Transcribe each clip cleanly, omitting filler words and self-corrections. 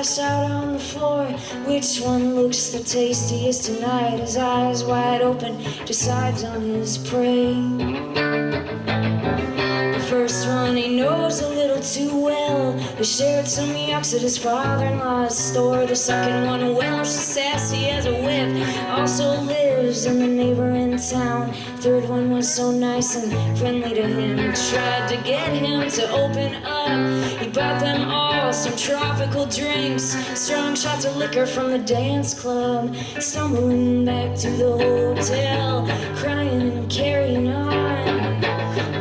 pass out on the floor. Which one looks the tastiest tonight? His eyes wide open, decides on his prey. The first one he knows a little too well. They shared some yucks at his father-in-law's store. The second one, well, she's sassy as a whip, also lives in the neighboring town. Third one was so nice and friendly to him, tried to get him to open up. He bought them all some tropical drinks, strong shots of liquor from the dance club. Stumbling back to the hotel, crying and carrying on.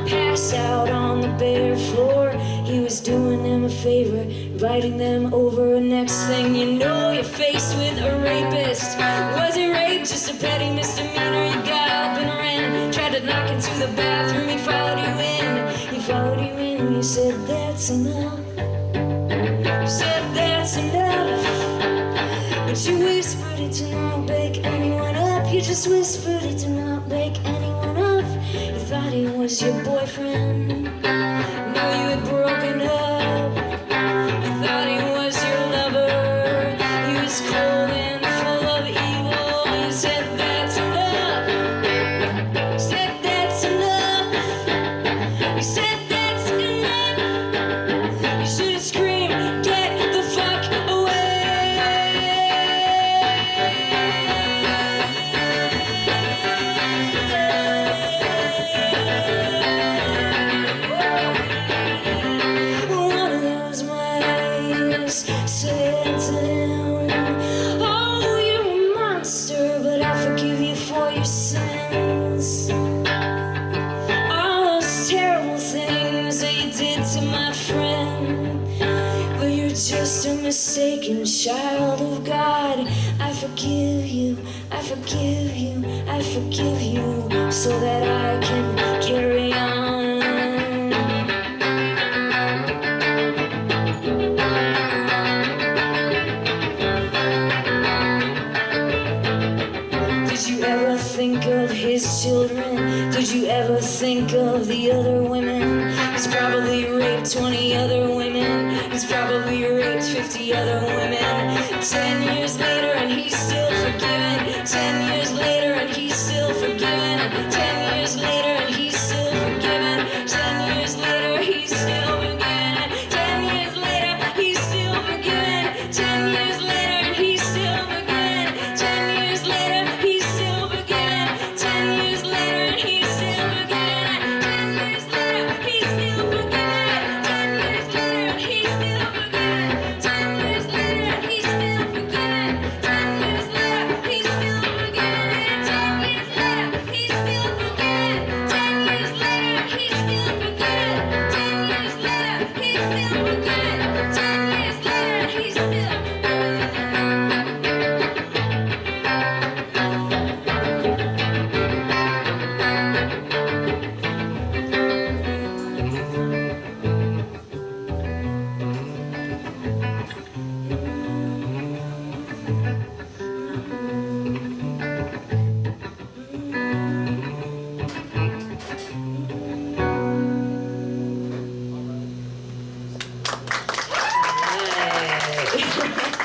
Passed out on the bare floor. He was doing them a favor, inviting them over. Next thing you know, you're faced with a rapist. Was it rape? Just a petty misdemeanor. You got up and ran, tried to knock into the bathroom. He followed you in. He followed you in. You said that's enough. You said that's enough. But you whispered it to not wake anyone up. You just whispered it to not wake anyone up. You thought he was your boyfriend. No, you had broken up. You thought he was your lover. He was cold and full of evil. You said that's enough. You said that's enough. You said that's enough. You should have screamed, get the fuck away. Said to him, oh, you're a monster, but I forgive you for your sins. All those terrible things that you did to my friend. But you're just a mistaken child of God. I forgive you, I forgive you, I forgive you, so that I can carry on. Did you ever think of his children? Did you ever think of the other women? He's probably raped 20 other women. He's probably raped 50 other women. 10 years later and he's still forgiven. 10 years later and he's still forgiven. 10 years later and he's still forgiven. 10 years later he's still forgiven. 10 years later he's still forgiven. 10 years later and he's still forgiven. 10 years later he's still forgiven. 10 years later and he's still forgiven. 10 years later he's still forgiven. 10 years later and he's still forgiven. 10 years later and he's still forgiven. 10 years later he's still forgiven. 10 years later he's still forgiven. 10 years later he's still forgiven. 10 years later he's still forgiven. 10 years later he's still forgiven. Hey.